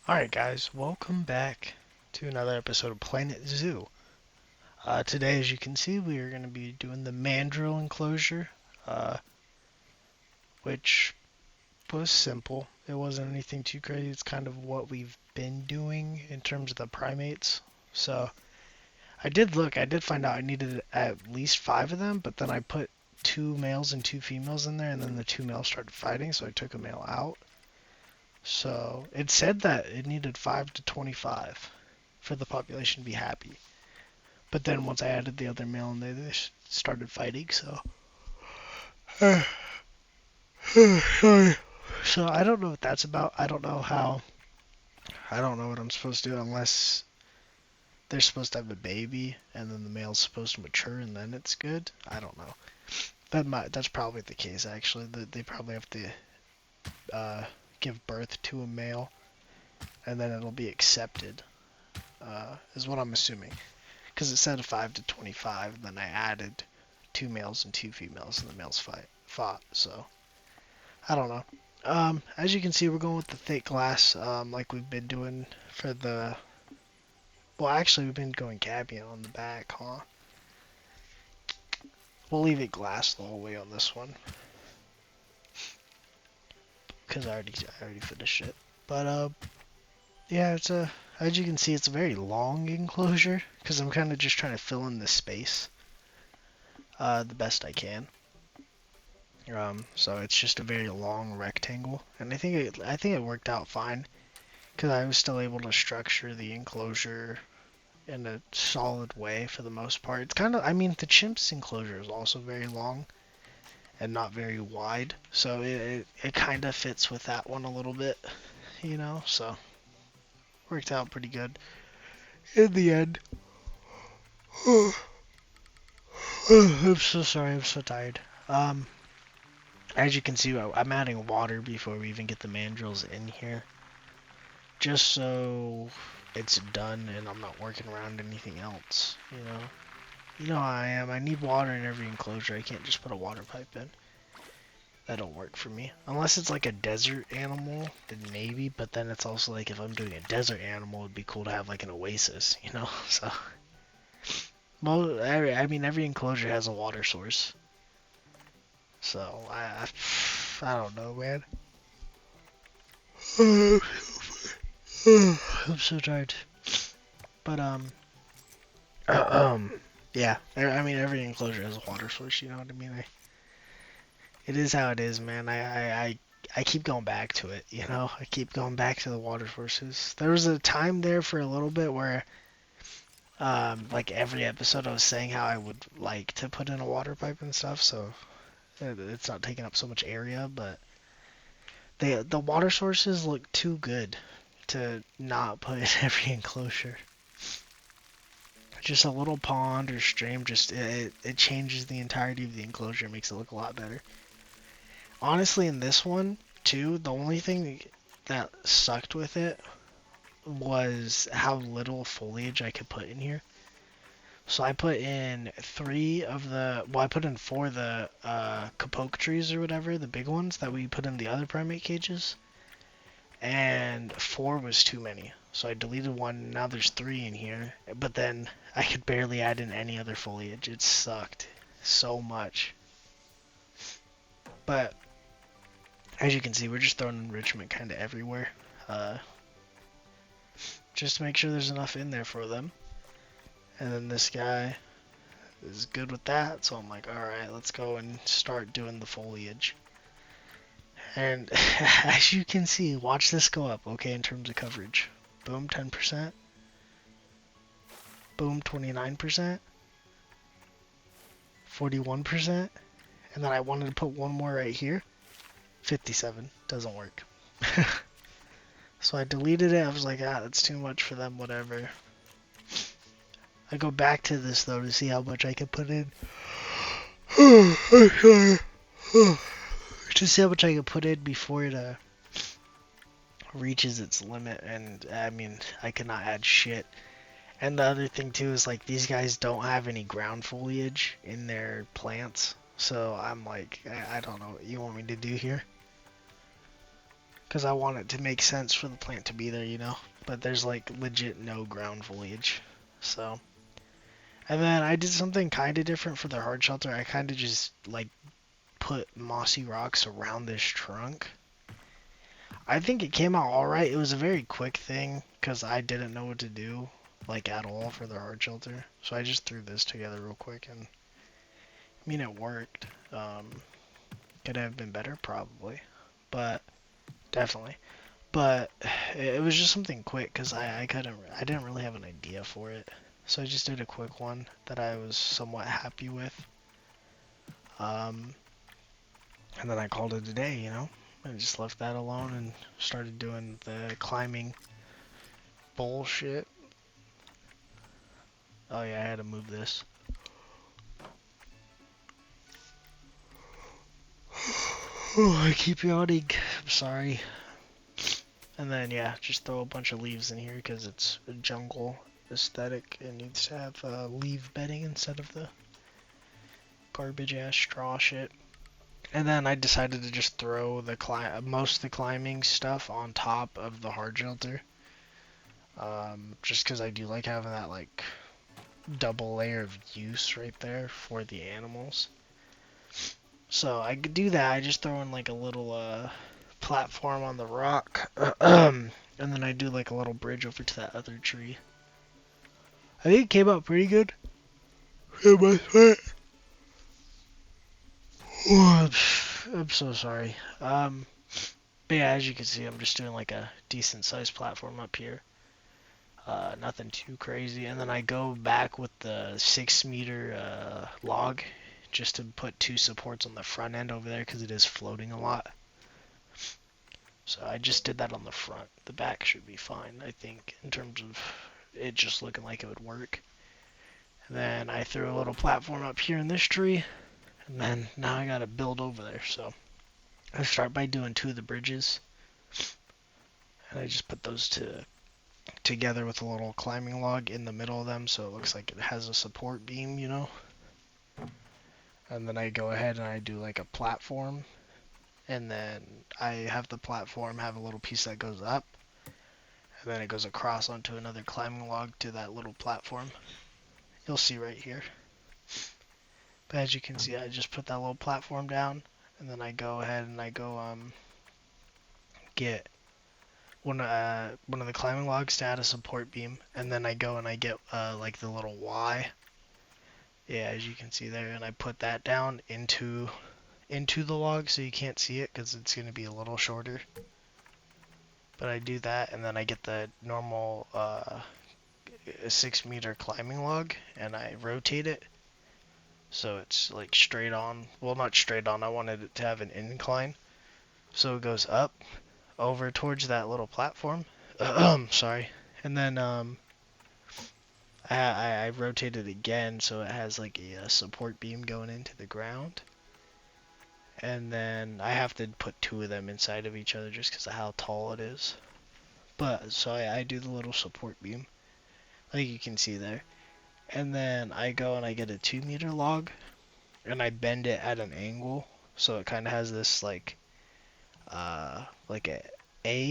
Alright guys, welcome back to another episode of Planet Zoo. Today, as you can see, we are going to be doing the mandrill enclosure, which was simple. It wasn't anything too crazy. It's kind of what we've been doing in terms of the primates. So, I did find out I needed at least 5 of them, but then I put 2 males and 2 females in there, and then the 2 males started fighting, so I took a male out. So, it said that it needed 5 to 25 for the population to be happy. But then once I added the other male in there, they started fighting. So, so I don't know what that's about. I don't know how. I don't know what I'm supposed to do unless they're supposed to have a baby and then the male's supposed to mature and then it's good. I don't know. That's probably the case actually. They probably have to give birth to a male and then it'll be accepted. Is what I'm assuming. Because it said 5 to 25, then I added 2 males and 2 females, and the males fought. So I don't know. As you can see, we're going with the thick glass, like we've been doing for the. Well, actually, we've been going Cabian on the back, huh? We'll leave it glass the whole way on this one, because I already finished it. But yeah, as you can see, it's a very long enclosure, because I'm kind of just trying to fill in the space, the best I can. So it's just a very long rectangle, and I think it worked out fine because I was still able to structure the enclosure in a solid way for the most part. It's kind of, I mean, the chimp's enclosure is also very long and not very wide, so it kind of fits with that one a little bit, you know. So worked out pretty good in the end. I'm so sorry. I'm so tired. As you can see, I'm adding water before we even get the mandrills in here. Just so it's done and I'm not working around anything else, you know? You know how I am. I need water in every enclosure. I can't just put a water pipe in. That don't work for me. Unless it's like a desert animal, then maybe, but then it's also like if I'm doing a desert animal, it'd be cool to have like an oasis, you know? So, well, I mean, every enclosure has a water source. So, I don't know, man. I'm so tired. But, yeah. I mean, every enclosure has a water source, you know what I mean? It is how it is, man. I keep going back to it, you know? I keep going back to the water sources. There was a time there for a little bit where, like every episode I was saying how I would like to put in a water pipe and stuff, so it's not taking up so much area, but the water sources look too good to not put in every enclosure. Just a little pond or stream, just it changes the entirety of the enclosure, makes it look a lot better. Honestly, in this one too, the only thing that sucked with it was how little foliage I could put in here. So I put in I put in 4 of the kapoke trees or whatever, the big ones that we put in the other primate cages, and 4 was too many. So I deleted 1, now there's 3 in here, but then I could barely add in any other foliage. It sucked so much. But as you can see, we're just throwing enrichment kind of everywhere, just to make sure there's enough in there for them. And then this guy is good with that, so I'm like, alright, let's go and start doing the foliage. And as you can see, watch this go up, okay, in terms of coverage. Boom, 10%. Boom, 29%. 41%. And then I wanted to put one more right here. 57. Doesn't work. So I deleted it. I was like, that's too much for them, whatever. I go back to this, though, to see how much I can put in. To see how much I can put in before it reaches its limit, and I mean, I cannot add shit. And the other thing too is like these guys don't have any ground foliage in their plants, so I'm like, I don't know what you want me to do here. because I want it to make sense for the plant to be there, you know. But there's like legit no ground foliage, so. And then I did something kind of different for the hard shelter. I kind of just like put mossy rocks around this trunk. I think it came out alright. It was a very quick thing because I didn't know what to do like at all for the hard shelter. So I just threw this together real quick and I mean it worked. Could have been better probably, but definitely. But it was just something quick because I didn't really have an idea for it. So I just did a quick one that I was somewhat happy with. And then I called it a day, you know? I just left that alone and started doing the climbing bullshit. Oh yeah, I had to move this. Oh, I keep yawning. I'm sorry. And then yeah, just throw a bunch of leaves in here because it's a jungle aesthetic. It needs to have leaf bedding instead of the garbage ass straw shit. And then I decided to just throw the most of the climbing stuff on top of the hard shelter. Just because I do like having that like double layer of use right there for the animals. So I could do that. I just throw in like a little platform on the rock, and then I do like a little bridge over to that other tree. I think it came out pretty good. Oh, I'm so sorry. But yeah, as you can see, I'm just doing like a decent sized platform up here. Nothing too crazy. And then I go back with the 6 meter log just to put 2 supports on the front end over there because it is floating a lot. So I just did that on the front. The back should be fine, I think, in terms of it just looking like it would work. And then I threw a little platform up here in this tree. And then now I gotta build over there. So I start by doing 2 of the bridges. And I just put those together with a little climbing log in the middle of them so it looks like it has a support beam, you know. And then I go ahead and I do like a platform. And then I have the platform have a little piece that goes up. And then it goes across onto another climbing log to that little platform. You'll see right here. But as you can see, I just put that little platform down. And then I go ahead and I go get one of the climbing logs to add a support beam. And then I go and I get like the little Y. Yeah, as you can see there. And I put that down into the log so you can't see it because it's going to be a little shorter. But I do that and then I get the normal 6 meter climbing log and I rotate it so it's like straight on. Well, not straight on, I wanted it to have an incline. So it goes up over towards that little platform. Sorry. And then I rotate it again so it has like a support beam going into the ground. And then I have to put 2 of them inside of each other just because of how tall it is. But, so I do the little support beam, like you can see there. And then I go and I get a 2 meter log, and I bend it at an angle, so it kind of has this like a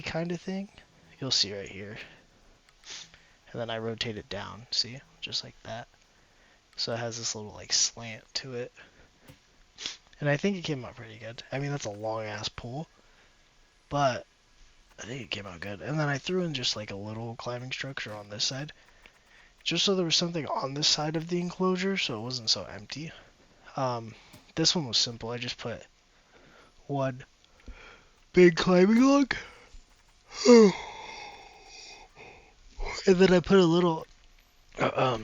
kind of thing. You'll see right here. And then I rotate it down, see? Just like that. So it has this little like slant to it. And I think it came out pretty good. I mean, that's a long ass pull, but I think it came out good. And then I threw in just like a little climbing structure on this side, just so there was something on this side of the enclosure, so it wasn't so empty. This one was simple. I just put one big climbing log, and then I put a little,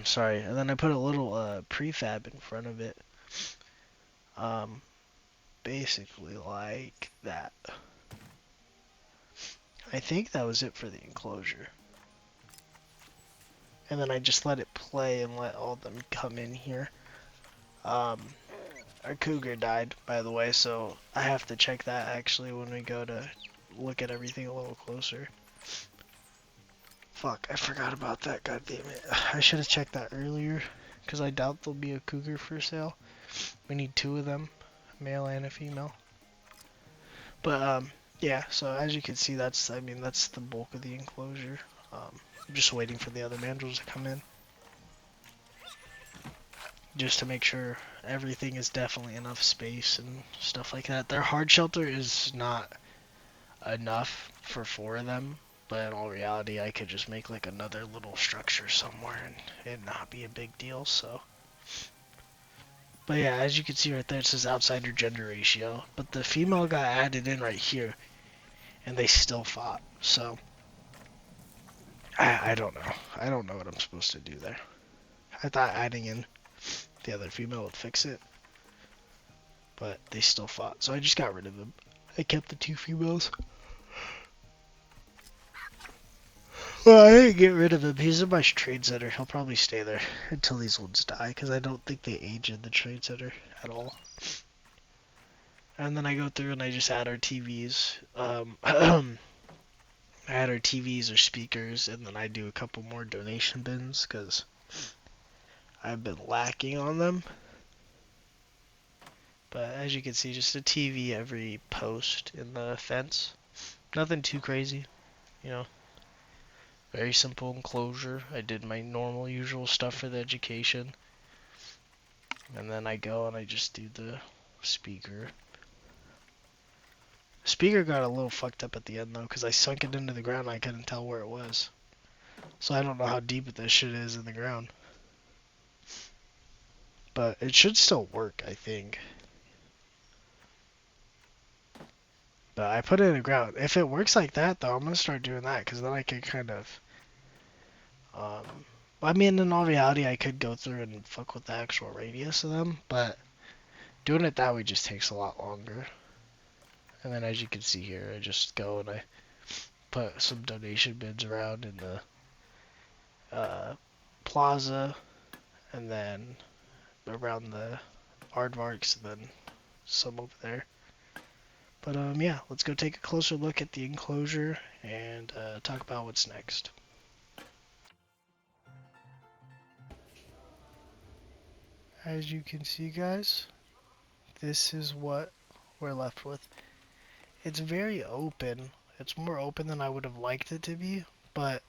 sorry, and then I put a little prefab in front of it. Basically like that. I think that was it for the enclosure. And then I just let it play and let all of them come in here. Our cougar died, by the way, so I have to check that actually when we go to look at everything a little closer. Fuck, I forgot about that, god damn it. I should have checked that earlier, because I doubt there'll be a cougar for sale. We need 2 of them, a male and a female. But, Yeah, so as you can see, I mean, that's the bulk of the enclosure. I'm just waiting for the other mandrills to come in, just to make sure everything is definitely enough space and stuff like that. Their hard shelter is not enough for 4 of them, but in all reality, I could just make like another little structure somewhere and it not be a big deal, so. But yeah, as you can see right there, it says outsider gender ratio, but the female got added in right here, and they still fought, so. I don't know. I don't know what I'm supposed to do there. I thought adding in the other female would fix it, but they still fought, so I just got rid of them. I kept the 2 females. Well, I didn't get rid of him. He's in my trade center. He'll probably stay there until these ones die, because I don't think they age in the trade center at all. And then I go through and I just add our TVs. I add our TVs or speakers, and then I do a couple more donation bins, because I've been lacking on them. But as you can see, just a TV every post in the fence. Nothing too crazy, you know. Very simple enclosure. I did my normal, usual stuff for the education. And then I go and I just do the speaker. Speaker got a little fucked up at the end though, because I sunk it into the ground and I couldn't tell where it was. So I don't know how deep this shit is in the ground. But it should still work, I think. But I put it in the ground. If it works like that though, I'm gonna start doing that, because then I can kind of I mean, in all reality, I could go through and fuck with the actual radius of them, but doing it that way just takes a lot longer. And then as you can see here, I just go and I put some donation bins around in the plaza, and then around the aardvarks, and then some over there. But yeah, let's go take a closer look at the enclosure and talk about what's next. As you can see, guys, this is what we're left with. It's very open. It's more open than I would have liked it to be, but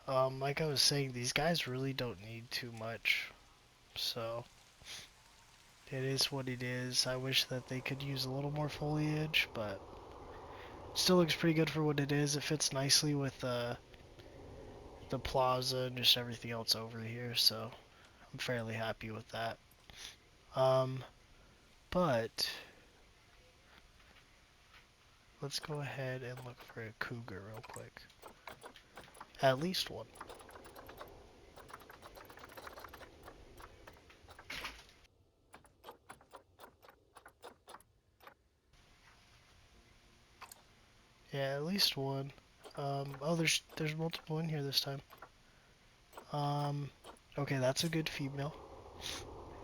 like I was saying, these guys really don't need too much. So it is what it is. I wish that they could use a little more foliage, but it still looks pretty good for what it is. It fits nicely with the plaza and just everything else over here, so I'm fairly happy with that. Um, but let's go ahead and look for a cougar real quick. At least one. Yeah, at least one. Oh, there's multiple in here this time. Okay, that's a good female.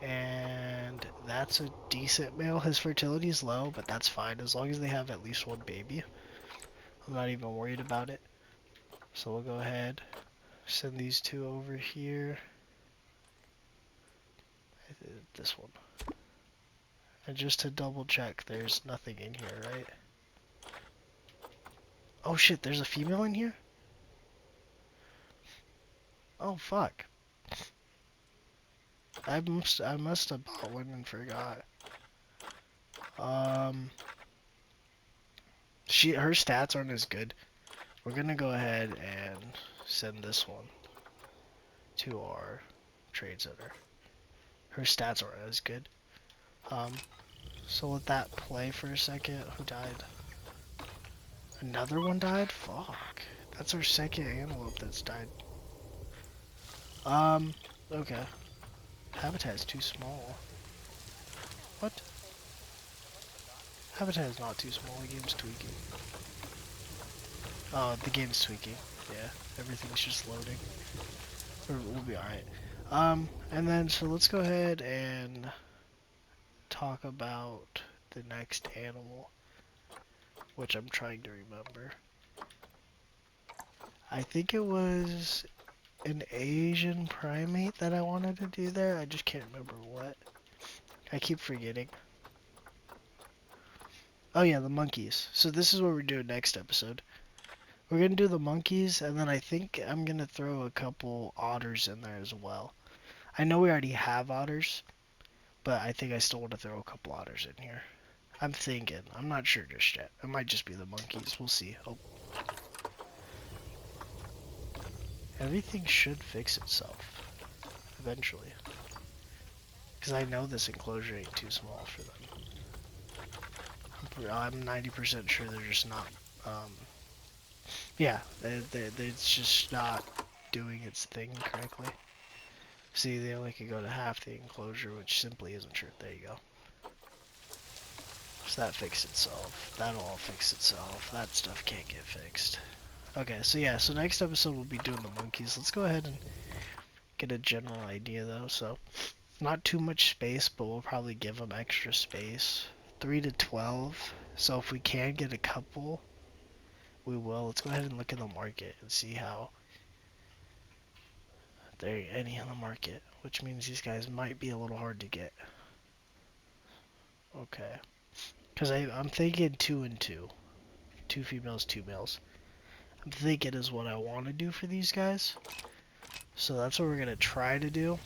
And that's a decent male. His fertility is low, but that's fine as long as they have at least one baby. I'm not even worried about it. So we'll go ahead, send these 2 over here. This one. And just to double check, there's nothing in here, right? Oh shit, there's a female in here? Oh fuck. I must have bought one and forgot. Um, her stats aren't as good. We're gonna go ahead and send this one to our trade center. Her stats aren't as good. So let that play for a second. Who died? Another one died? Fuck. That's our second antelope that's died. Okay. Habitat is too small. What? Habitat is not too small, the game's tweaking. Oh, the game's tweaking. Yeah, everything's just loading. We'll be alright. And then, so let's go ahead and talk about the next animal, which I'm trying to remember. I think it was an Asian primate that I wanted to do there. I just can't remember what. I keep forgetting. Oh yeah, the monkeys. So this is what we're doing next episode. We're gonna do the monkeys, and then I think I'm gonna throw a couple otters in there as well. I know we already have otters, but I think I still want to throw a couple otters in here. I'm thinking. I'm not sure just yet. It might just be the monkeys. We'll see. Oh. Everything should fix itself eventually. Because I know this enclosure ain't too small for them. I'm 90% sure they're just not, yeah, it's just not doing its thing correctly. See, they only can go to half the enclosure, which simply isn't true. There you go. So that fixed itself. That'll all fix itself. That stuff can't get fixed. Okay, so yeah, so next episode we'll be doing the monkeys. Let's go ahead and get a general idea though. So, not too much space, but we'll probably give them extra space. 3 to 12. So if we can get a couple, we will. Let's go ahead and look at the market and see how there are any on the market, which means these guys might be a little hard to get. Okay. Because I'm thinking 2 and 2. 2 females, 2 males. I'm thinking is what I want to do for these guys. So that's what we're going to try to do.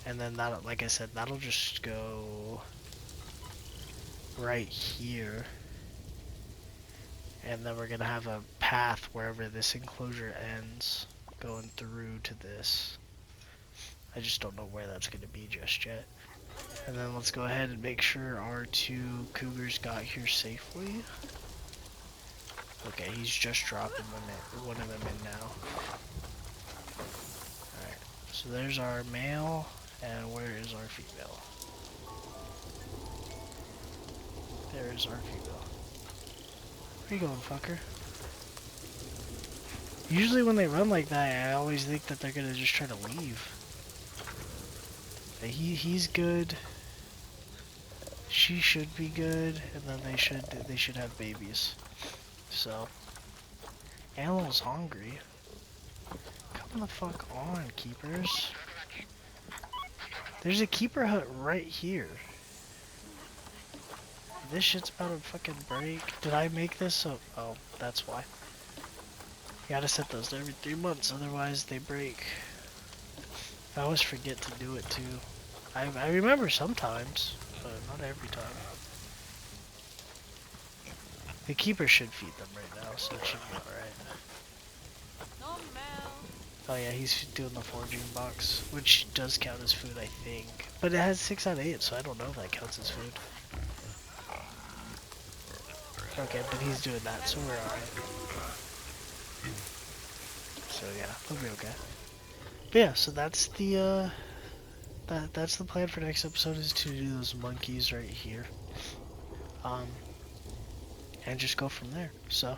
And then that, like I said, that'll just go right here. And then we're going to have a path wherever this enclosure ends going through to this. I just don't know where that's going to be just yet. And then let's go ahead and make sure our 2 cougars got here safely. Okay, he's just dropping one of them in now. Alright, so there's our male, and where is our female? There is our female. Where you going, fucker? Usually when they run like that, I always think that they're gonna just try to leave. But he's good. She should be good, and then they should have babies. So, animal's hungry. Come the fuck on, keepers. There's a keeper hut right here. This shit's about to fucking break. Did I make this so? Oh, that's why. You gotta set those every 3 months, otherwise they break. I always forget to do it too. I remember sometimes, but not every time. The keeper should feed them right now, so it should be alright. Oh yeah, he's doing the foraging box, which does count as food, I think. But it has 6 out of 8, so I don't know if that counts as food. Okay, but he's doing that, so we're alright. So yeah, we'll be okay. But yeah, so that's the that's the plan for next episode, is to do those monkeys right here. And just go from there. So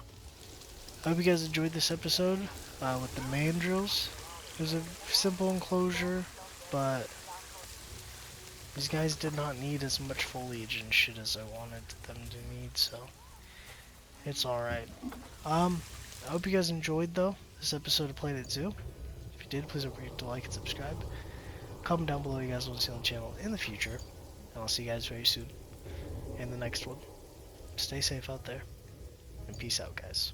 I hope you guys enjoyed this episode with the mandrills. It was a simple enclosure, but these guys did not need as much foliage and shit as I wanted them to need, so it's alright. I hope you guys enjoyed though this episode of Planet Zoo. If you did, please don't forget to like and subscribe. Comment down below what you guys want to see on the channel in the future, and I'll see you guys very soon in the next one. Stay safe out there, and peace out, guys.